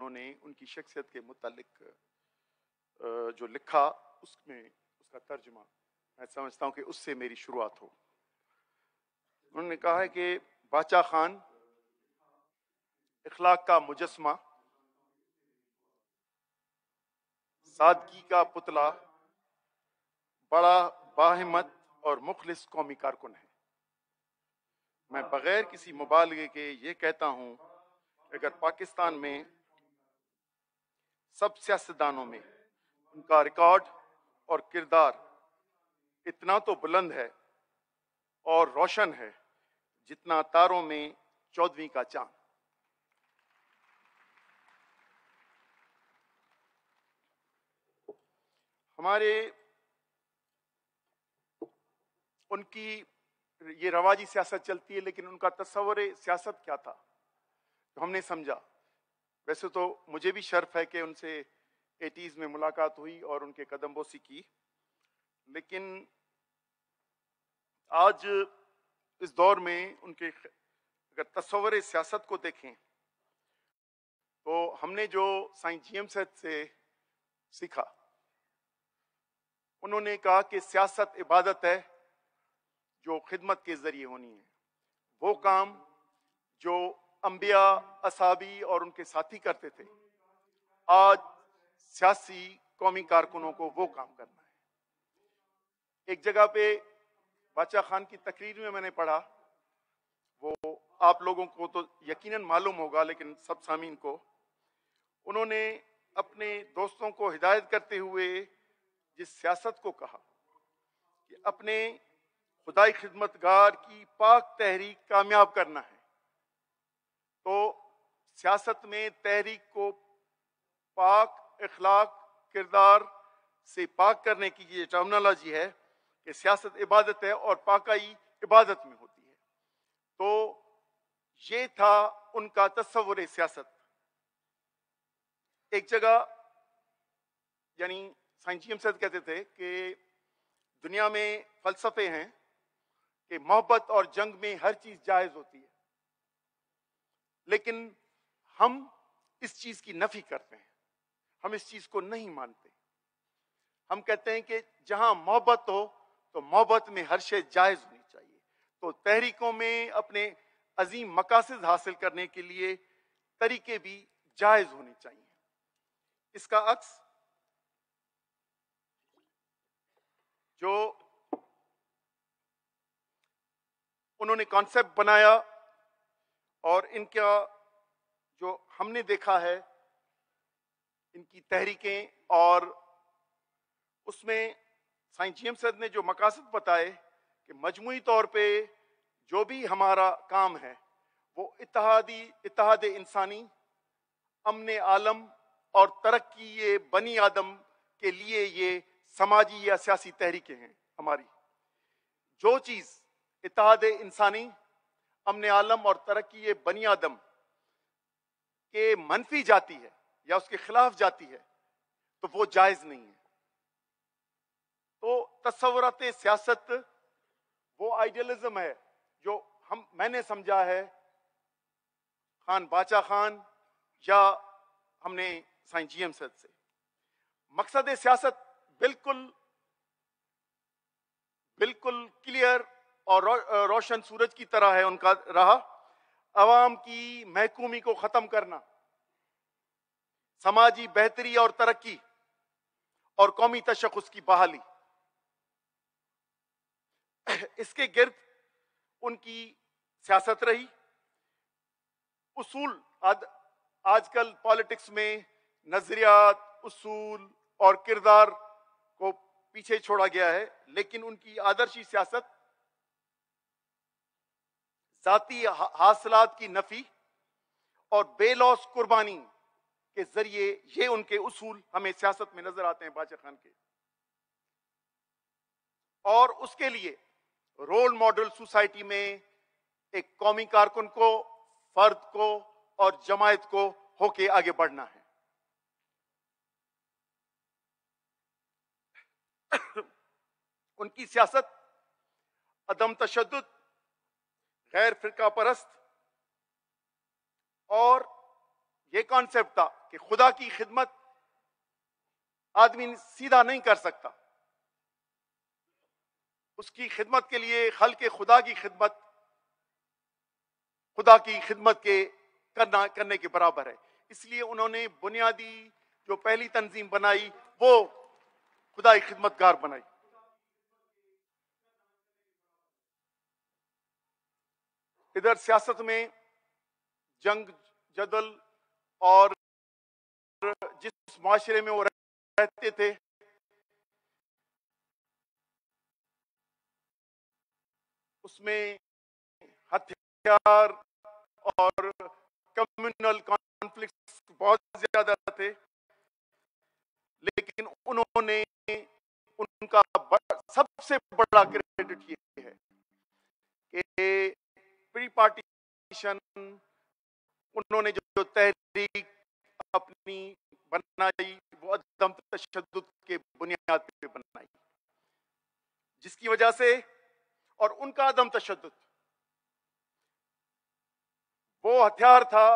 उन्होंने उनकी शख्सियत के मुतालिक जो लिखा उसमें उसका तर्जुमा मैं समझता हूँ कि उससे मेरी शुरुआत हो। उन्होंने कहा है कि बादशाह खान इखलाक का मुजस्मा, सादगी का पुतला, बड़ा बाहिम्मत और मुखलिस कौमी कारकुन है। मैं बगैर किसी मुबालगे के ये कहता हूँ कि अगर पाकिस्तान में सब सियासतदानों में उनका रिकॉर्ड और किरदार इतना तो बुलंद है और रोशन है जितना तारों में 14वीं का चांद। हमारे उनकी ये रवाजी सियासत चलती है, लेकिन उनका तस्वुर सियासत क्या था तो हमने समझा। वैसे तो मुझे भी शर्फ है कि उनसे 80s में मुलाकात हुई और उनके कदम बोसी की, लेकिन आज इस दौर में उनके अगर तस्वुर सियासत को देखें तो हमने जो साईं जीएम साहब से सीखा, उन्होंने कहा कि सियासत इबादत है जो खिदमत के जरिए होनी है। वो काम जो अंबिया, असहाबी और उनके साथी करते थे, आज सियासी कौमी कारकुनों को वो काम करना है। एक जगह पे बादशाह खान की तकरीर में मैंने पढ़ा, वो आप लोगों को तो यकीनन मालूम होगा लेकिन सब सामीन को, उन्होंने अपने दोस्तों को हिदायत करते हुए जिस सियासत को कहा कि अपने खुदाई खिदमतगार की पाक तहरीक कामयाब करना है, तो सियासत में तहरीक को पाक इखलाक किरदार से पाक करने की ये टर्मिनोलॉजी है कि सियासत इबादत है और पाकाई इबादत में होती है। तो ये था उनका तस्वुर सियासत। एक जगह यानी साईं जीएम साहब कहते थे कि दुनिया में फलसफे हैं कि मोहब्बत और जंग में हर चीज जायज होती है, लेकिन हम इस चीज की नफी करते हैं, हम इस चीज को नहीं मानते। हम कहते हैं कि जहां मोहब्बत हो तो मोहब्बत में हर शय जायज होनी चाहिए। तो तहरीकों में अपने अजीम मकासद हासिल करने के लिए तरीके भी जायज होने चाहिए। इसका अक्स जो उन्होंने कॉन्सेप्ट बनाया और इनका जो हमने देखा है इनकी तहरीकें, और उसमें साईं जीएम साहब ने जो मकासद बताए कि मजमूई तौर पे जो भी हमारा काम है वो इत्तेहाद इंसानी, अमन आलम और तरक्की ये बनी आदम के लिए ये समाजी या सियासी तहरीकें हैं। हमारी जो चीज इत्तेहाद इंसानी, अमन आलम और तरक्की ये बनी आदम के मनफी जाती है या उसके खिलाफ जाती है तो वो जायज नहीं है। तो तस्वुरात सियासत वो आइडियलिज्म है जो मैंने समझा है खान बादशाह खान या हमने साईं जीएम साहब से। मकसद सियासत बिल्कुल क्लियर और रोशन सूरज की तरह है उनका रहा। अवाम की महकूमी को खत्म करना, समाजी बेहतरी और तरक्की और कौमी तशख्खुस की बहाली, इसके गिर्द उनकी सियासत रही। उसूल आजकल पॉलिटिक्स में नजरियात, उसूल और किरदार को पीछे छोड़ा गया है, लेकिन उनकी आदर्शी सियासत जाती हासिलात की नफी और बेलौस कुर्बानी के जरिए ये उनके उसूल हमें सियासत में नजर आते हैं बादशाह खान के। और उसके लिए रोल मॉडल सोसाइटी में एक कौमी कारकुन को, फर्द को और जमायत को होके आगे बढ़ना है। उनकी सियासत अदम तशद्दुद, गैर फिरका परस्त और ये कॉन्सेप्ट था कि खुदा की खिदमत आदमी सीधा नहीं कर सकता, उसकी खिदमत के लिए खल्के खुदा की खिदमत खुदा की खिदमत के करने के बराबर है। इसलिए उन्होंने बुनियादी जो पहली तंजीम बनाई वो खुदाई खिदमतगार बनाई। इधर सियासत में जंग जदल और जिस माशरे में वो रहते थे उसमें हथियार और कम्युनल कॉन्फ्लिक्ट्स बहुत ज्यादा थे, लेकिन उन्होंने उनका सबसे बड़ा क्रेडिट ये है कि प्री पार्टीशन उन्होंने जो तहरीक अपनी बनाई वो अदम तशद्दुद के बुनियाद पे बनाई, जिसकी वजह से और उनका अदम तशद्दुद वो हथियार था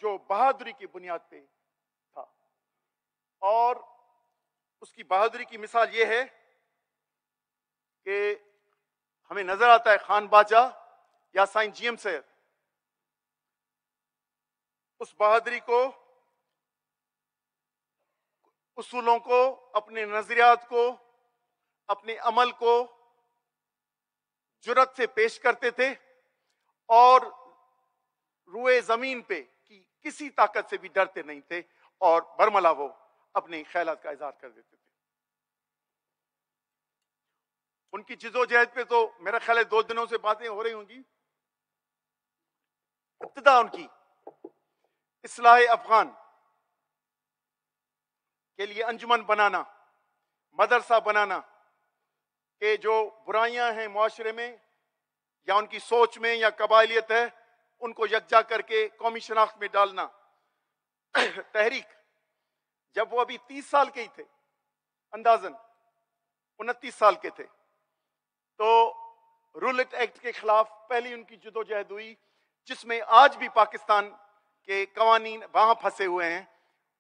जो बहादुरी की बुनियाद पे था। और उसकी बहादुरी की मिसाल ये है कि हमें नजर आता है खान बाजा या साईं जीएम सैयद उस बहादुरी को, उसूलों को, अपने नजरियात को, अपने अमल को जुर्रत से पेश करते थे और रुए जमीन पे की किसी ताकत से भी डरते नहीं थे और बरमला वो अपने ख्यालात का इजहार कर देते थे। उनकी जिदोजहद पे तो मेरा ख्याल है 2 दिनों से बातें हो रही होंगी। इब्तिदा उनकी इस्लाह अफगान के लिए अंजुमन बनाना, मदरसा बनाना के जो बुराइयां हैं मुआशरे में या उनकी सोच में या कबायलियत है उनको यकजा करके कौमी शनाख्त में डालना। तहरीक जब वो अभी 30 साल के ही थे, अंदाजन 29 साल के थे, तो रूलेट एक्ट के खिलाफ पहली उनकी जदोजहद हुई, जिसमें आज भी पाकिस्तान के कवानीन वहां फंसे हुए हैं।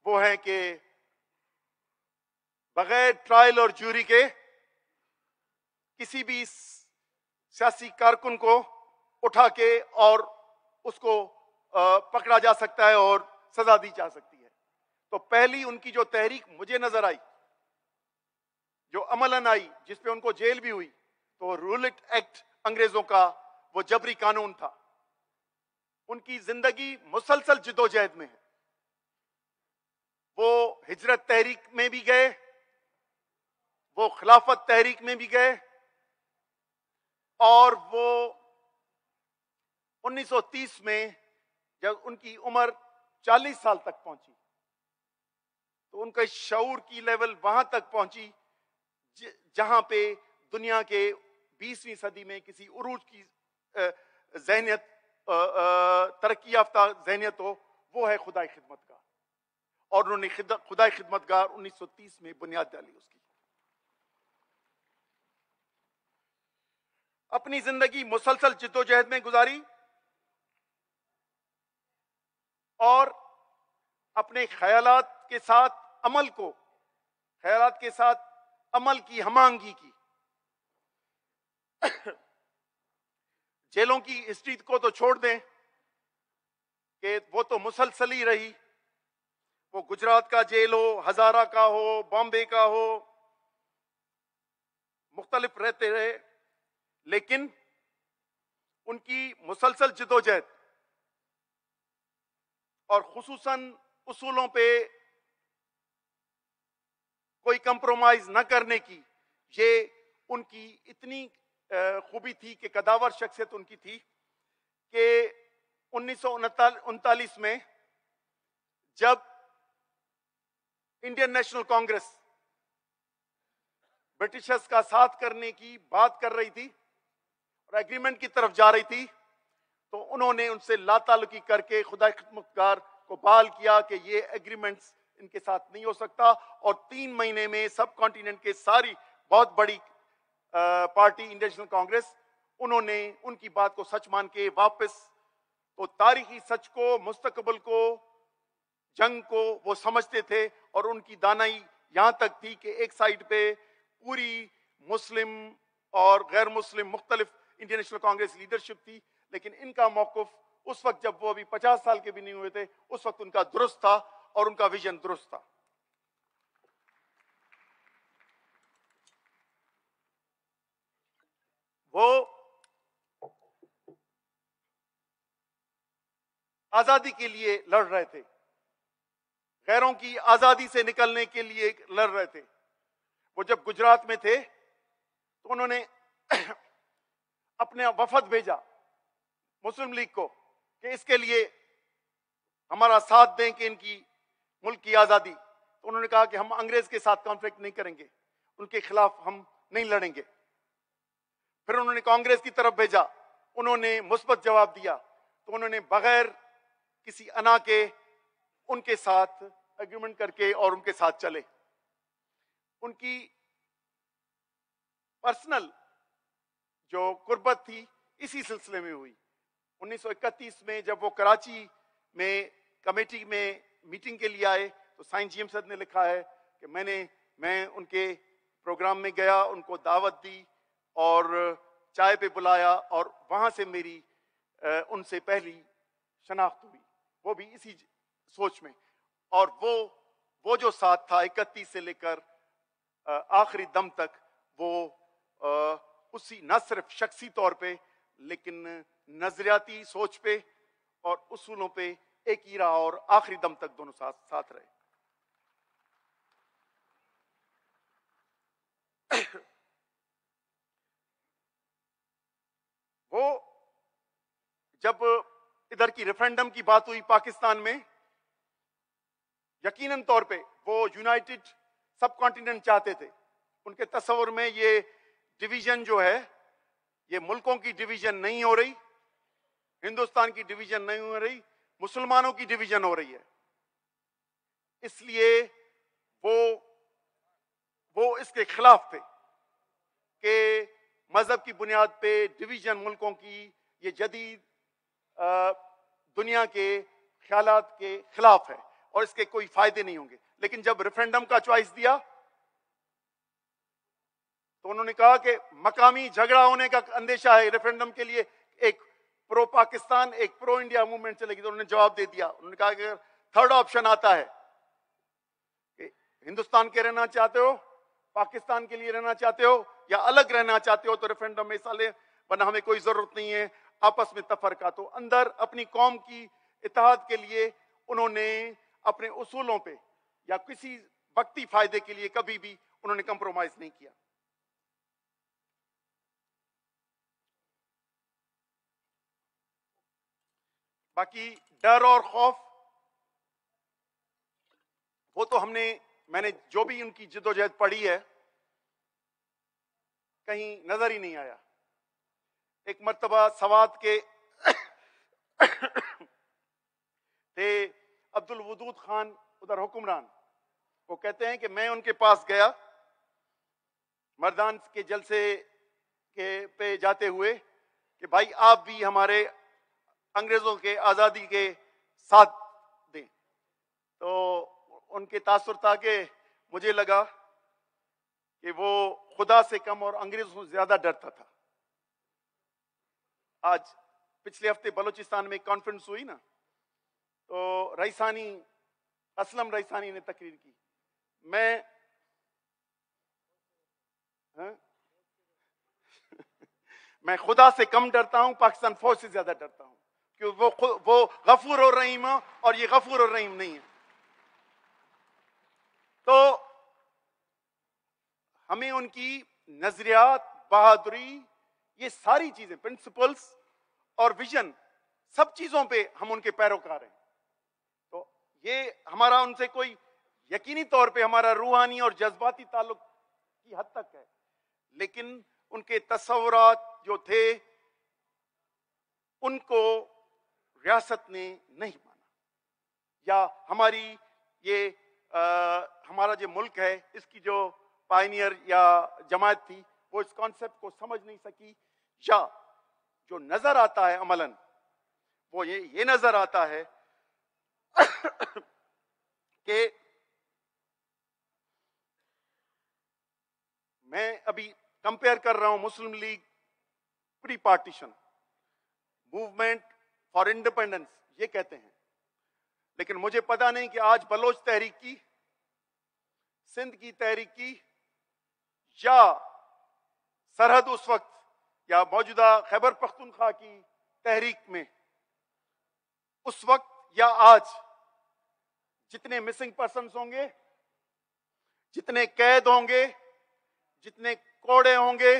वो है कि बगैर ट्रायल और जूरी के किसी भी सियासी कारकुन को उठा के और उसको पकड़ा जा सकता है और सजा दी जा सकती है। तो पहली उनकी जो तहरीक मुझे नजर आई, जो अमलन आई, जिसपे उनको जेल भी हुई, तो रूलेट एक्ट अंग्रेजों का वो जबरी कानून था। उनकी जिंदगी मुसलसल जिदोजहद में है। वो हिजरत तहरीक में भी गए, वो खिलाफत तहरीक में भी गए और वो 1930 में जब उनकी उम्र 40 साल तक पहुंची तो उनका शऊर की लेवल वहां तक पहुंची जहां पे दुनिया के 20वीं सदी में किसी उरूज की ज़हनियत, तरक्की याफ्ता ज़हनियत हो, वो है खुदाई खिदमतगार। और उन्होंने खुदाई खिदमतगार 1930 में बुनियाद डाली उसकी। अपनी जिंदगी मुसलसल जिद्दोजहद में गुजारी और अपने ख्यालात के साथ अमल को, ख्यालात के साथ अमल की हमांगी की। जेलों की हिस्ट्री को तो छोड़ दें कि वो तो मुसलसल ही रही, वो गुजरात का जेल हो, हजारा का हो, बॉम्बे का हो, मुख्तलिफ रहते रहे, लेकिन उनकी मुसलसल जिदोजहद और खुसूसन उसूलों पे कोई कंप्रोमाइज न करने की, ये उनकी इतनी खूबी थी कि कदावर शख्सियत उनकी थी कि 1939 में जब इंडियन नेशनल कांग्रेस ब्रिटिशर्स का साथ करने की बात कर रही थी और एग्रीमेंट की तरफ जा रही थी, तो उन्होंने उनसे लाताल्लुकी करके खुदा खिदमतगार को बहाल किया कि ये एग्रीमेंट्स इनके साथ नहीं हो सकता। और 3 महीने में सब कॉन्टिनेंट के सारी बहुत बड़ी पार्टी इंडियन नेशनल कांग्रेस, उन्होंने उनकी बात को सच मान के वापस तो तारीखी सच को, मुस्तकबिल को जंग को वो समझते थे और उनकी दानाई यहां तक थी कि एक साइड पे पूरी मुस्लिम और गैर मुस्लिम मुख्तलिफ इंडियन नेशनल कांग्रेस लीडरशिप थी, लेकिन इनका मौकफ उस वक्त जब वो अभी 50 साल के भी नहीं हुए थे, उस वक्त उनका दुरुस्त था और उनका विजन दुरुस्त था। वो आजादी के लिए लड़ रहे थे, गैरों की आजादी से निकलने के लिए लड़ रहे थे। वो जब गुजरात में थे तो उन्होंने अपने वफद भेजा मुस्लिम लीग को कि इसके लिए हमारा साथ दें कि इनकी मुल्क की आजादी। तो उन्होंने कहा कि हम अंग्रेज के साथ कॉन्फ्लिक्ट नहीं करेंगे, उनके खिलाफ हम नहीं लड़ेंगे। फिर उन्होंने कांग्रेस की तरफ भेजा, उन्होंने मुस्बत जवाब दिया, तो उन्होंने बगैर किसी अना के उनके साथ एग्रीमेंट करके और उनके साथ चले। उनकी पर्सनल जो कुर्बत थी इसी सिलसिले में हुई। 1931 में जब वो कराची में कमेटी में मीटिंग के लिए आए तो साईं जीएम सद ने लिखा है कि मैं उनके प्रोग्राम में गया, उनको दावत दी और चाय पे बुलाया और वहां से मेरी उनसे पहली शनाख्त हुई, वो भी इसी सोच में। और वो जो साथ था 31 से लेकर आखिरी दम तक, वो उसी न सिर्फ शख्सी तौर पे लेकिन नजरियाती सोच पे और उसूलों पे एक ही रहा और आखिरी दम तक दोनों साथ रहे। वो जब इधर की रेफरेंडम की बात हुई पाकिस्तान में, यकीनन तौर पे वो यूनाइटेड सब कॉन्टिनेंट चाहते थे। उनके तस्वर में ये डिवीजन जो है, ये मुल्कों की डिवीजन नहीं हो रही, हिंदुस्तान की डिवीजन नहीं हो रही, मुसलमानों की डिवीजन हो रही है। इसलिए वो इसके खिलाफ थे कि मजहब की बुनियाद पे डिवीजन मुल्कों की ये जदीद दुनिया के ख्यालात के खिलाफ है और इसके कोई फायदे नहीं होंगे। लेकिन जब रेफरेंडम का चॉइस दिया तो उन्होंने कहा कि मकामी झगड़ा होने का अंदेशा है रेफरेंडम के लिए, एक प्रो पाकिस्तान एक प्रो इंडिया मूवमेंट चलेगी। तो उन्होंने जवाब दे दिया, उन्होंने कहा कि थर्ड ऑप्शन आता है कि हिंदुस्तान के रहना चाहते हो, पाकिस्तान के लिए रहना चाहते हो या अलग रहना चाहते हो, तो रेफरेंडम में हिस्सा ले, वरना हमें कोई जरूरत नहीं है आपस में तफरका। तो अंदर अपनी कौम की इत्तेहाद के लिए उन्होंने अपने उसूलों पे या किसी वक्ती फायदे के लिए कभी भी उन्होंने कंप्रोमाइज नहीं किया। बाकी डर और खौफ, वो तो मैंने जो भी उनकी जिद्दोजहद पढ़ी है कहीं नजर ही नहीं आया। एक मर्तबा सवात के थे अब्दुल वदूद खान उधर हुक्मरान, वो कहते हैं कि मैं उनके पास गया मर्दान के जलसे के पे जाते हुए कि भाई आप भी हमारे अंग्रेजों के आजादी के साथ दें। तो उनके तासुर था कि मुझे लगा कि वो खुदा से कम और अंग्रेजों से ज्यादा डरता था। आज पिछले हफ्ते बलूचिस्तान में कॉन्फ्रेंस हुई ना, तो असलम रईसानी ने तकरीर की। मैं खुदा से कम डरता हूं, पाकिस्तान फौज से ज्यादा डरता हूं, क्योंकि वो गफूर और रहीम है और ये गफूर और रहीम नहीं है। तो हमें उनकी नजरियात, बहादुरी, ये सारी चीजें, प्रिंसिपल्स और विजन, सब चीजों पे हम उनके पैरोकार हैं। तो ये हमारा उनसे कोई यकीनी तौर पे हमारा रूहानी और जज्बाती ताल्लुक की हद तक है, लेकिन उनके तस्वुरात जो थे उनको रियासत ने नहीं माना, या हमारा जो मुल्क है इसकी जो पायनियर या जमात थी वो इस कॉन्सेप्ट को समझ नहीं सकी, या जो नजर आता है अमलन वो ये नजर आता है कि मैं अभी कंपेयर कर रहा हूं Muslim League pre partition, movement for independence ये कहते हैं, लेकिन मुझे पता नहीं कि आज बलोच तहरीक की, सिंध की तहरीक की, या सरहद उस वक्त या मौजूदा खैबर पख्तूनख्वा की तहरीक में उस वक्त या आज जितने मिसिंग पर्सन्स होंगे, जितने कैद होंगे, जितने कोड़े होंगे,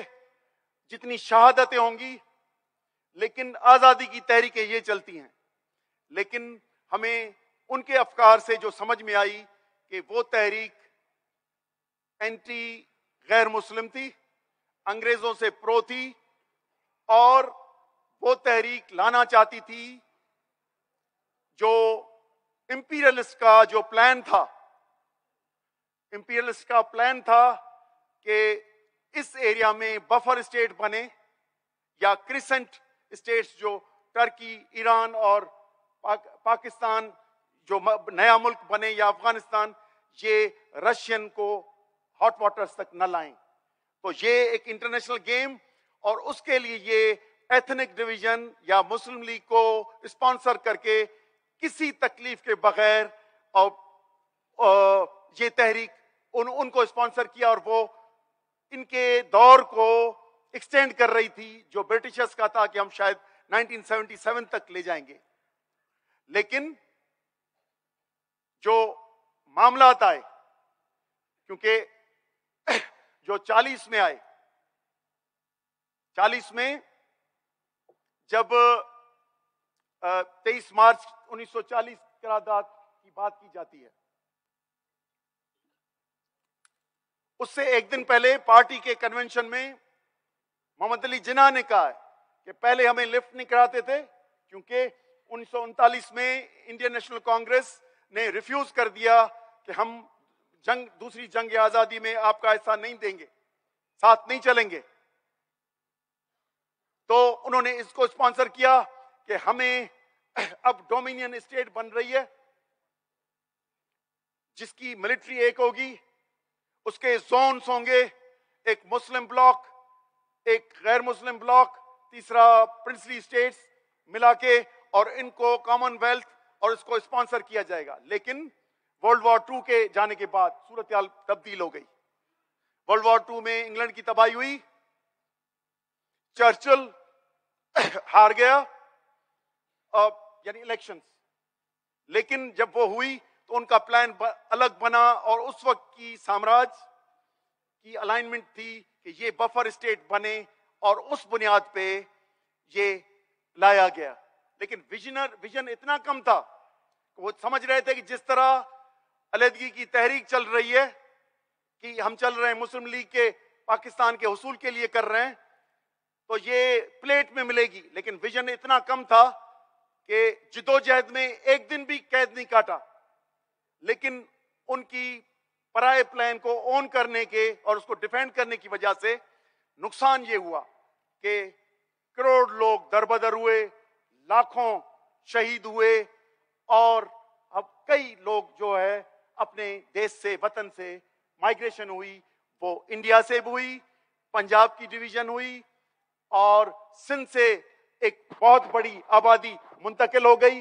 जितनी शहादतें होंगी, लेकिन आजादी की तहरीकें ये चलती हैं। लेकिन हमें उनके अफकार से जो समझ में आई कि वो तहरीक एंटी गैर मुस्लिम थी, अंग्रेजों से प्रो थी, और वो तहरीक लाना चाहती थी जो इंपीरियलिस्ट का जो प्लान था, इंपीरियलिस्ट का प्लान था कि इस एरिया में बफर स्टेट बने या क्रिसेंट स्टेट्स जो टर्की, ईरान और पाकिस्तान जो नया मुल्क बने, या अफगानिस्तान, ये रशियन को हॉट वाटर्स तक न लाएं। तो ये एक इंटरनेशनल गेम, और उसके लिए ये एथनिक डिवीजन या मुस्लिम लीग को स्पॉन्सर करके किसी तकलीफ के बगैर और ये तहरीक उनको स्पॉन्सर किया, और वो इनके दौर को एक्सटेंड कर रही थी जो ब्रिटिशर्स का था कि हम शायद 1977 तक ले जाएंगे। लेकिन जो मामला आए, क्योंकि जो 40 में आए, 40 में जब 23 मार्च 1940 करारदाद की बात की जाती है, उससे एक दिन पहले पार्टी के कन्वेंशन में मोहम्मद अली जिन्ना ने कहा है कि पहले हमें लिफ्ट नहीं कराते थे, क्योंकि 1939 में इंडियन नेशनल कांग्रेस ने रिफ्यूज कर दिया कि हम दूसरी जंग आजादी में आपका हिस्सा नहीं देंगे, साथ नहीं चलेंगे। तो उन्होंने इसको स्पॉन्सर किया कि हमें अब डोमिनियन स्टेट बन रही है जिसकी मिलिट्री एक होगी, उसके जोन्स होंगे, एक मुस्लिम ब्लॉक, एक गैर मुस्लिम ब्लॉक, तीसरा प्रिंसली स्टेट्स मिला के, और इनको कॉमनवेल्थ, और इसको स्पॉन्सर किया जाएगा। लेकिन वर्ल्ड वॉर 2 के जाने के बाद सूरत हाल तब्दील हो गई। वर्ल्ड वॉर 2 में इंग्लैंड की तबाही हुई, चर्चिल हार गया यानी इलेक्शंस, लेकिन जब वो हुई तो उनका प्लान अलग बना, और उस वक्त की साम्राज्य की अलाइनमेंट थी कि ये बफर स्टेट बने, और उस बुनियाद पे ये लाया गया। लेकिन विजन इतना कम था कि वो समझ रहे थे कि जिस तरह अलहदगी की तहरीक चल रही है कि हम चल रहे हैं मुस्लिम लीग के पाकिस्तान के हुसूल के लिए कर रहे हैं, तो ये प्लेट में मिलेगी। लेकिन विजन इतना कम था कि जिदोजहद में एक दिन भी कैद नहीं काटा। लेकिन उनकी पराये प्लान को ओन करने के और उसको डिफेंड करने की वजह से नुकसान ये हुआ कि करोड़ लोग दरबदर हुए, लाखों शहीद हुए, और अब कई लोग जो है अपने देश से, वतन से माइग्रेशन हुई। वो इंडिया से भी हुई, पंजाब की डिवीजन हुई, और सिंध से एक बहुत बड़ी आबादी मुंतकिल हो गई।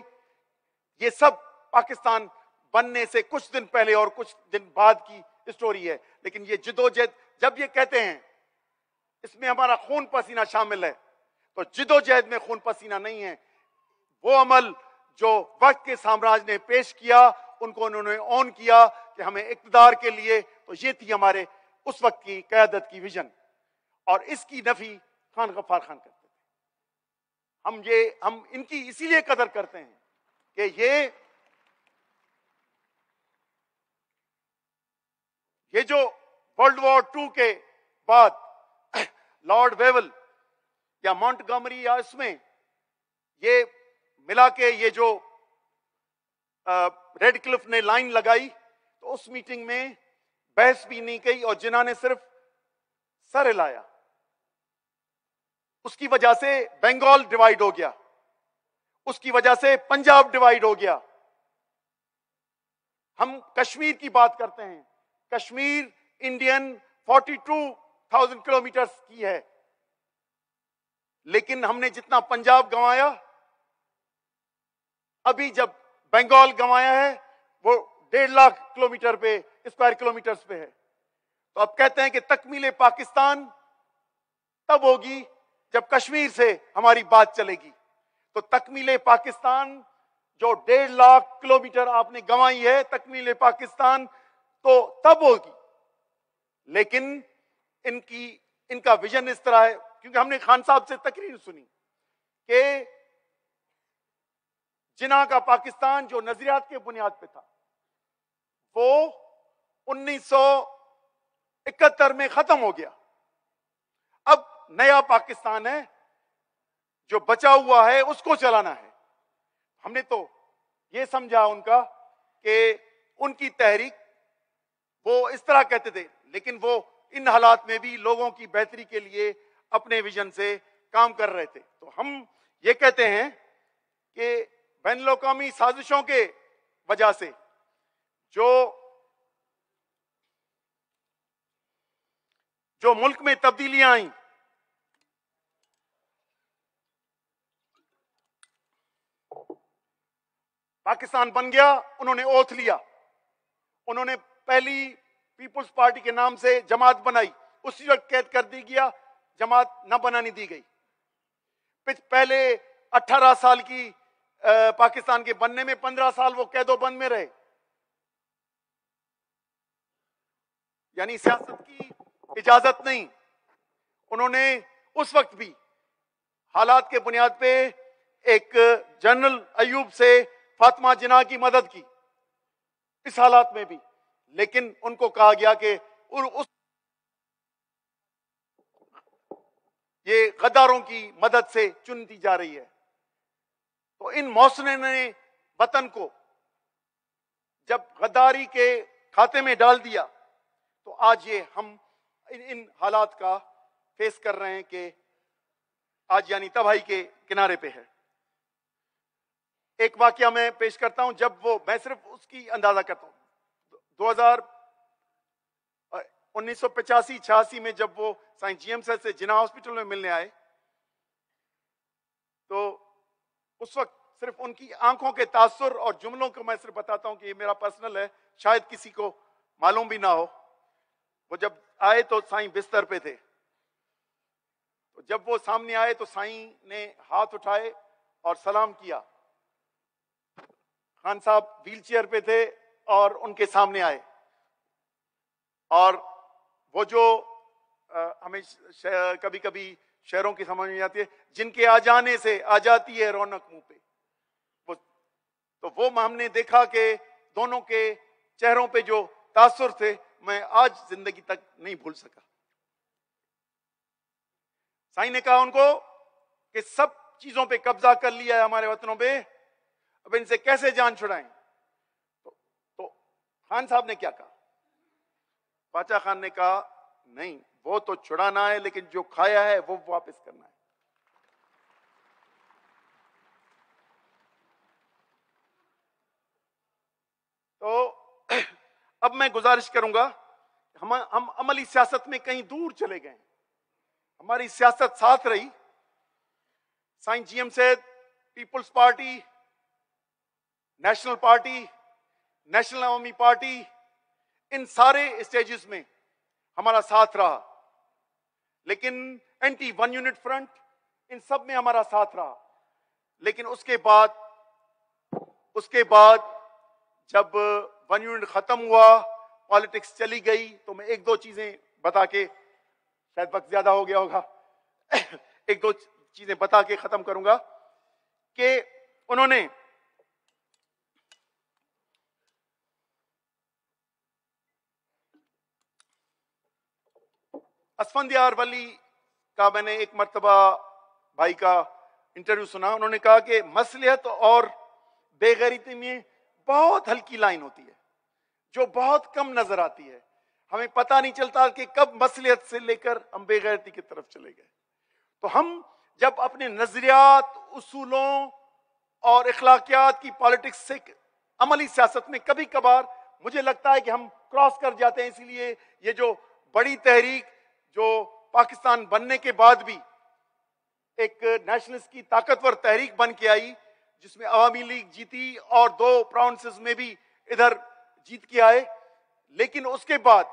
ये सब पाकिस्तान बनने से कुछ दिन पहले और कुछ दिन बाद की स्टोरी है। लेकिन ये जिदोजहद, जब ये कहते हैं इसमें हमारा खून पसीना शामिल है, तो जिदोजहद में खून पसीना नहीं है। वो अमल जो वक्त के साम्राज्य ने पेश किया, उनको उन्होंने ऑन किया कि हमें इक़्तिदार के लिए, तो ये थी हमारे उस वक्त की क़यादत की विजन, और इसकी नफी खान गफ्फार खान करते थे। हम इनकी इसीलिए कदर करते हैं कि ये जो वर्ल्ड वॉर 2 के बाद लॉर्ड वेवल या मॉन्टगोमरी या इसमें ये मिला के ये जो रेड क्लिफ ने लाइन लगाई, तो उस मीटिंग में बहस भी नहीं की और जिन्ना ने सिर्फ सर हिलाया। उसकी वजह से बंगाल डिवाइड हो गया, उसकी वजह से पंजाब डिवाइड हो गया। हम कश्मीर की बात करते हैं, कश्मीर इंडियन 42,000 किलोमीटर की है, लेकिन हमने जितना पंजाब गंवाया, अभी जब बंगाल गंवाया है वो 1.5 लाख किलोमीटर पे, स्क्वायर किलोमीटर्स पे है। तो अब कहते हैं कि तकमीले पाकिस्तान तब होगी जब कश्मीर से हमारी बात चलेगी। तो तकमीले पाकिस्तान जो 1.5 लाख किलोमीटर आपने गंवाई है, तकमीले पाकिस्तान तो तब होगी, लेकिन इनका विजन इस तरह है, क्योंकि हमने खान साहब से तकरीर सुनी कि जिन्ना का पाकिस्तान जो नजरियात के बुनियाद पे था वो 1971 में खत्म हो गया। अब नया पाकिस्तान है, जो बचा हुआ है उसको चलाना है। हमने तो ये समझा उनका कि उनकी तहरीक वो इस तरह कहते थे, लेकिन वो इन हालात में भी लोगों की बेहतरी के लिए अपने विजन से काम कर रहे थे। तो हम ये कहते हैं कि बैनुल-अक़वामी साजिशों के वजह से जो मुल्क में तब्दीलियां आई, पाकिस्तान बन गया, उन्होंने ओथ लिया, उन्होंने पहली पीपुल्स पार्टी के नाम से जमात बनाई, उसी वक्त कैद कर दी गया, जमात न बनाने दी गई। पहले 18 साल की पाकिस्तान के बनने में 15 साल वो कैदो बंद में रहे। यानी सियासत की इजाजत नहीं। उन्होंने उस वक्त भी हालात के बुनियाद पे एक जनरल अयूब से फातिमा जिन्ना की मदद की इस हालात में भी, लेकिन उनको कहा गया कि ये गद्दारों की मदद से चुनती जा रही है। तो इन मौसने ने वतन को जब गद्दारी के खाते में डाल दिया, तो आज ये हम इन हालात का फेस कर रहे हैं कि आज यानी तबाही के किनारे पे है। एक वाकया मैं पेश करता हूं, जब वो, मैं सिर्फ उसकी अंदाजा करता हूं, 1985-86 में जब वो साईं GM से जिन्ना हॉस्पिटल में मिलने आए, तो उस वक्त सिर्फ उनकी आंखों के तासुर और जुमलों को मैं सिर्फ बताता हूं कि ये मेरा पर्सनल है, शायद किसी को मालूम भी ना हो। वो जब आए तो साईं बिस्तर पे थे, तो जब वो सामने आए तो साईं ने हाथ उठाए और सलाम किया। खान साहब व्हील चेयर पे थे और उनके सामने आए, और वो जो हमें कभी कभी शहरों की समझ में आती है, जिनके आ जाने से आ जाती है रौनक मुंह पे, तो वो हमने देखा कि दोनों के चेहरों पे जो तासुर थे, मैं आज जिंदगी तक नहीं भूल सका। साईं ने कहा उनको कि सब चीजों पे कब्जा कर लिया है हमारे वतनों पे, अब इनसे कैसे जान छुड़ाएं। तो खान साहब ने क्या कहा? बादशाह खान ने कहा, नहीं, वो तो छुड़ाना है, लेकिन जो खाया है वो वापस करना है। तो अब मैं गुजारिश करूंगा, हम अमली सियासत में कहीं दूर चले गए। हमारी सियासत साथ रही, साईं GM से पीपुल्स पार्टी, नेशनल पार्टी, नेशनल अवामी पार्टी, इन सारे स्टेजेस में हमारा साथ रहा, लेकिन एंटी वन यूनिट फ्रंट, इन सब में हमारा साथ रहा। लेकिन उसके बाद जब वन यूनिट खत्म हुआ, पॉलिटिक्स चली गई, तो मैं एक दो चीजें बता के, शायद वक्त ज्यादा हो गया होगा, एक दो चीजें बता के खत्म करूंगा कि उन्होंने असफंदियार वली का, मैंने एक मर्तबा भाई का इंटरव्यू सुना, उन्होंने कहा कि मसलियत और बेगैरती में बहुत हल्की लाइन होती है, जो बहुत कम नजर आती है। हमें पता नहीं चलता कि कब मसलियत से लेकर हम बेगैरती की तरफ चले गए। तो हम जब अपने नजरियात, उसूलों और इखलाकियात की पॉलिटिक्स से अमली सियासत में कभी कभार मुझे लगता है कि हम क्रॉस कर जाते हैं। इसलिए ये जो बड़ी तहरीक जो पाकिस्तान बनने के बाद भी एक नेशनलिस्ट की ताकतवर तहरीक बन के आई, जिसमें अवामी लीग जीती और 2 प्रोविंसेस में भी इधर जीत के आए, लेकिन उसके बाद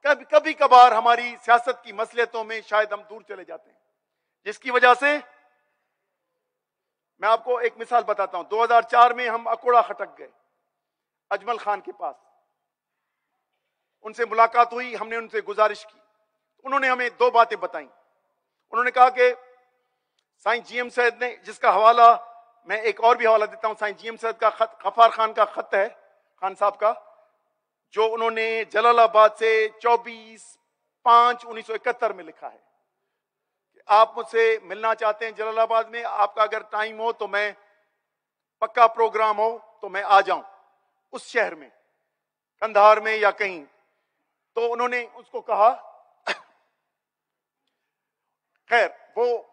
कभी कभार हमारी सियासत की मसलियतों में शायद हम दूर चले जाते हैं, जिसकी वजह से मैं आपको एक मिसाल बताता हूं। 2004 में हम अकोड़ा खटक गए अजमल खान के पास, उनसे मुलाकात हुई, हमने उनसे गुजारिश की, उन्होंने हमें 2 बातें बताई। उन्होंने कहा कि साईं जीएम सैयद ने, जिसका हवाला मैं एक और भी हवाला देता हूं, साईं जीएम सैयद का खत, गफ्फार खान का खत है, खान साहब का, जो उन्होंने जलालाबाद से 24/5/1971 में लिखा है कि आप मुझसे मिलना चाहते हैं जलालाबाद में, आपका अगर टाइम हो तो मैं, पक्का प्रोग्राम हो तो मैं आ जाऊं उस शहर में, कंधार में या कहीं। तो उन्होंने उसको कहा, खैर वो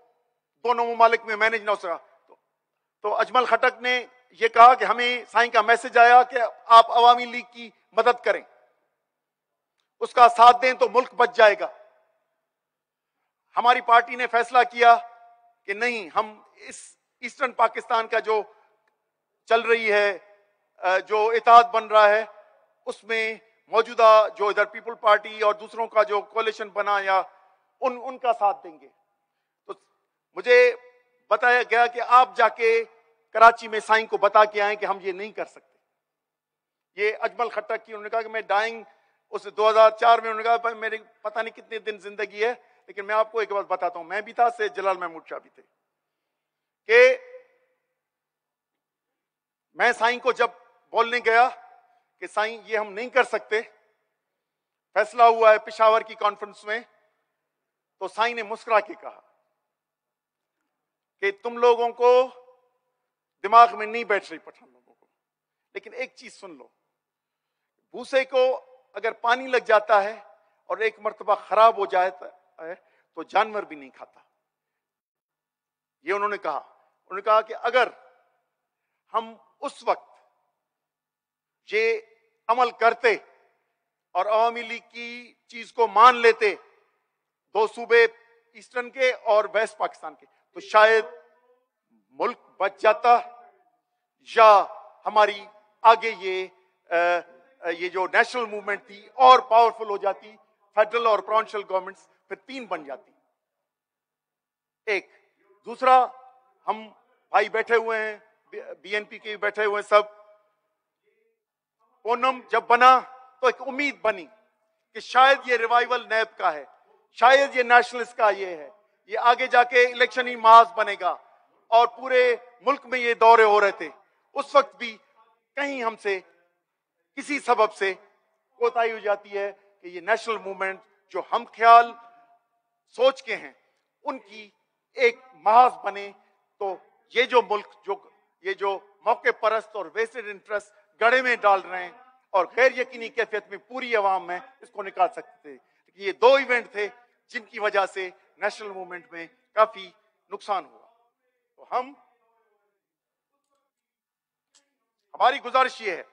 दोनों मुमालिक में मैनेज ना हो सका, तो अजमल खटक ने यह कहा कि हमें साईं का मैसेज आया कि आप अवामी लीग की मदद करें, उसका साथ दें तो मुल्क बच जाएगा। हमारी पार्टी ने फैसला किया कि नहीं, हम इस ईस्टर्न पाकिस्तान का जो चल रही है, जो इत्तेहाद बन रहा है, उसमें मौजूदा जो इधर पीपल पार्टी और दूसरों का जो कोalition बना या उनका साथ देंगे। तो मुझे बताया गया कि आप जाके कराची में साईं को बता के आए कि हम ये नहीं कर सकते। ये अजमल खट्टक की, उन्होंने कहा कि मैं डाइंग, उस 2004 में उन्होंने कहा मेरे पता नहीं कितने दिन जिंदगी है, लेकिन मैं आपको एक बात बताता हूं, मैं भी था, सैयद जलाल महमूद शाह भी थे, कि मैं साईं को जब बोलने गया कि साईं ये हम नहीं कर सकते, फैसला हुआ है पेशावर की कॉन्फ्रेंस में, तो साईं ने मुस्कुरा के कहा कि तुम लोगों को दिमाग में नहीं बैठ रही पठान लोगों को, लेकिन एक चीज सुन लो, भूसे को अगर पानी लग जाता है और एक मर्तबा खराब हो जाता है तो जानवर भी नहीं खाता। ये उन्होंने कहा कि अगर हम उस वक्त ये अमल करते और अवामी लीग की चीज को मान लेते, 2 सूबे ईस्टर्न के और वेस्ट पाकिस्तान के, तो शायद मुल्क बच जाता, या हमारी आगे ये जो नेशनल मूवमेंट थी और पावरफुल हो जाती, फेडरल और प्रोविंशियल गवर्नमेंट्स फिर 3 बन जाती। एक दूसरा, हम भाई बैठे हुए हैं, बीएनपी के बैठे हुए हैं सब, पूनम जब बना तो एक उम्मीद बनी कि शायद ये रिवाइवल नैब का है, शायद ये नेशनलिस्ट का ये है, ये आगे जाके इलेक्शन ही महाज बनेगा, और पूरे मुल्क में ये दौरे हो रहे थे। उस वक्त भी कहीं हमसे किसी सबब से कोताही हो जाती है कि ये नेशनल मूवमेंट जो हम ख्याल सोच के हैं उनकी एक महाज बने, तो ये जो मुल्क ये जो मौके परस्त और वेस्टेड इंटरेस्ट गड़े में डाल रहे हैं और गैर यकीनी कैफियत में पूरी अवाम में इसको निकाल सकते थे। ये 2 इवेंट थे जिनकी वजह से नेशनल मूवमेंट में काफी नुकसान हुआ। तो हमारी गुजारिश ये है,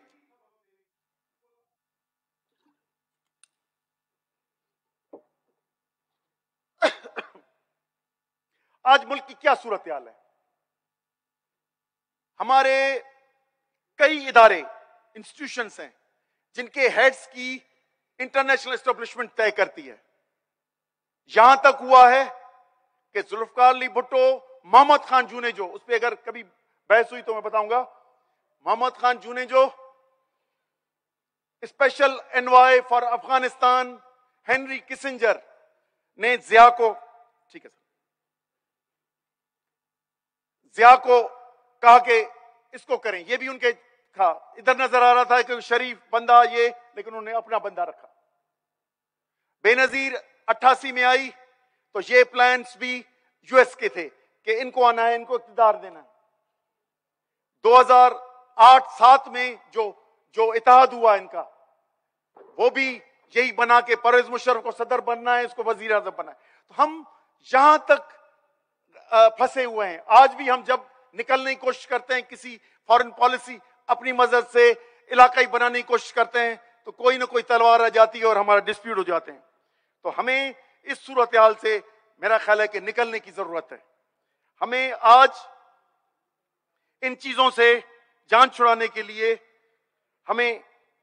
आज मुल्क की क्या सूरत हाल है, हमारे कई इदारे, इंस्टीट्यूशंस हैं जिनके हेड्स की इंटरनेशनल एस्टेब्लिशमेंट तय करती है। यहां तक हुआ है कि जुल्फकार अली भुट्टो, मोहम्मद खान जूनेजो, उस पर अगर कभी बहस हुई तो मैं बताऊंगा, Mohammad Khan Junejo, special envoy for Afghanistan Henry Kissinger ने जिया को, ठीक है सर, जिया को कहा कि इसको करें, ये भी उनके था, इधर नजर आ रहा था कि शरीफ बंदा ये, लेकिन उन्होंने अपना बंदा रखा। बेनजीर 88 में आई तो ये प्लान्स भी यूएस के थे कि इनको आना है, इनको इख्तियार देना है। 2008-7 में जो इत्तेहाद हुआ इनका, वो भी यही बना के परवेज मुशर्रफ को सदर बनना है, इसको वजीर आजम बनना है। तो हम यहां तक फंसे हुए हैं। आज भी हम जब निकलने की कोशिश करते हैं किसी फॉरेन पॉलिसी अपनी मदद से इलाकाई बनाने की कोशिश करते हैं तो कोई ना कोई तलवार आ जाती है और हमारा डिस्प्यूट हो जाते हैं। तो हमें इस सूरत हाल से मेरा ख्याल है कि निकलने की जरूरत है। हमें आज इन चीजों से जान छुड़ाने के लिए हमें,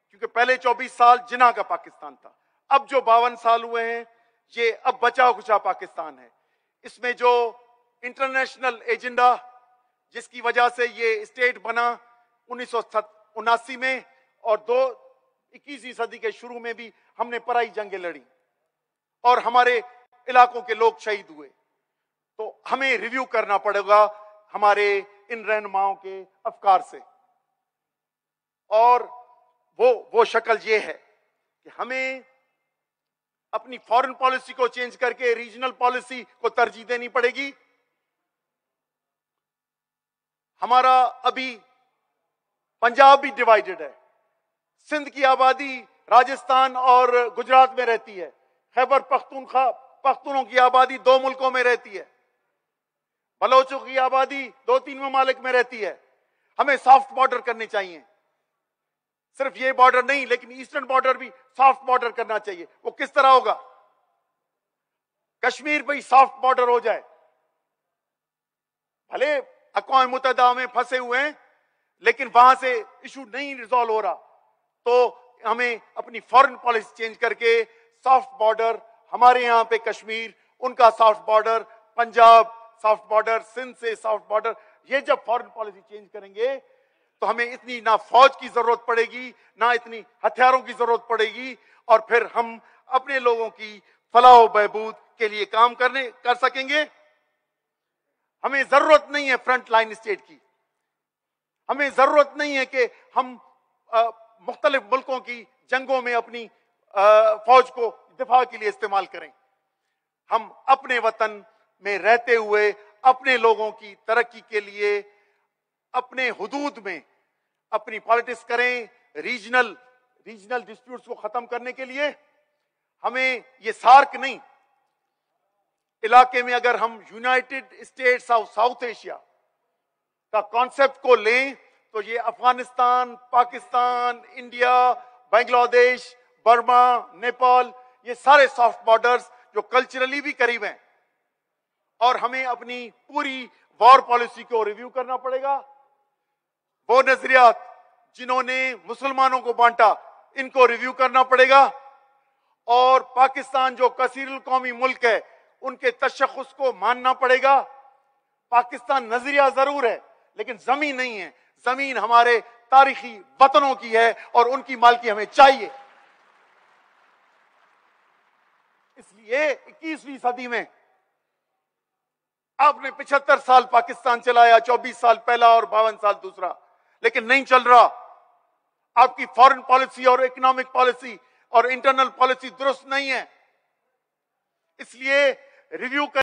क्योंकि पहले 24 साल जिना का पाकिस्तान था, अब जो 52 साल हुए हैं ये अब बचा खुचा पाकिस्तान है। इसमें जो इंटरनेशनल एजेंडा जिसकी वजह से ये स्टेट बना 1979 में और 21वीं सदी के शुरू में भी हमने पराई जंगें लड़ी और हमारे इलाकों के लोग शहीद हुए। तो हमें रिव्यू करना पड़ेगा हमारे इन रहनुमाओं के अफकार से, और वो शक्ल ये है कि हमें अपनी फॉरेन पॉलिसी को चेंज करके रीजनल पॉलिसी को तरजीह देनी पड़ेगी। हमारा अभी पंजाब भी डिवाइडेड है, सिंध की आबादी राजस्थान और गुजरात में रहती है, खैबर पख्तूनों की आबादी 2 मुल्कों में रहती है, बलोचों की आबादी 2-3 ममालिक में रहती है। हमें सॉफ्ट बॉर्डर करने चाहिए, सिर्फ ये बॉर्डर नहीं लेकिन ईस्टर्न बॉर्डर भी सॉफ्ट बॉर्डर करना चाहिए। वो किस तरह होगा? कश्मीर पे सॉफ्ट बॉर्डर हो जाए, भले अक़वाम मुत्तहिदा में फंसे हुए हैं लेकिन वहां से इशू नहीं रिजॉल्व हो रहा, तो हमें अपनी फॉरेन पॉलिसी चेंज करके सॉफ्ट बॉर्डर, हमारे यहां पे कश्मीर, उनका soft border, Punjab soft border, Sindh से सॉफ्ट बॉर्डर, ये जब फॉरेन पॉलिसी चेंज करेंगे तो हमें इतनी ना फौज की जरूरत पड़ेगी ना इतनी हथियारों की जरूरत पड़ेगी, और फिर हम अपने लोगों की फलाह बहबूद के लिए काम कर सकेंगे। हमें जरूरत नहीं है फ्रंट लाइन स्टेट की, हमें जरूरत नहीं है कि हम मुख्तलिफ मुल्कों की जंगों में अपनी फौज को दिफा के लिए इस्तेमाल करें। हम अपने वतन में रहते हुए अपने लोगों की तरक्की के लिए अपने हुदूद में अपनी पॉलिटिक्स करें। रीजनल डिस्प्यूट्स को खत्म करने के लिए हमें ये सार्क नहीं, इलाके में अगर हम United states of south Asia का कॉन्सेप्ट को लें तो ये अफगानिस्तान, पाकिस्तान, इंडिया, बांग्लादेश, बर्मा, नेपाल, ये सारे सॉफ्ट बॉर्डर्स जो कल्चरली भी करीब हैं, और हमें अपनी पूरी वॉर पॉलिसी को रिव्यू करना पड़ेगा। वो नजरियात जिन्होंने मुसलमानों को बांटा, इनको रिव्यू करना पड़ेगा, और पाकिस्तान जो कसीरुल कौमी मुल्क है उनके तशख्खुस को मानना पड़ेगा। पाकिस्तान नजरिया जरूर है लेकिन जमीन नहीं है, जमीन हमारे तारीखी वतनों की है और उनकी मालकी हमें चाहिए। इसलिए 21वीं सदी में आपने 75 साल पाकिस्तान चलाया, 24 साल पहला और 52 साल दूसरा, लेकिन नहीं चल रहा। आपकी फॉरेन पॉलिसी और इकोनॉमिक पॉलिसी और इंटरनल पॉलिसी दुरुस्त नहीं है, इसलिए रिव्यू कर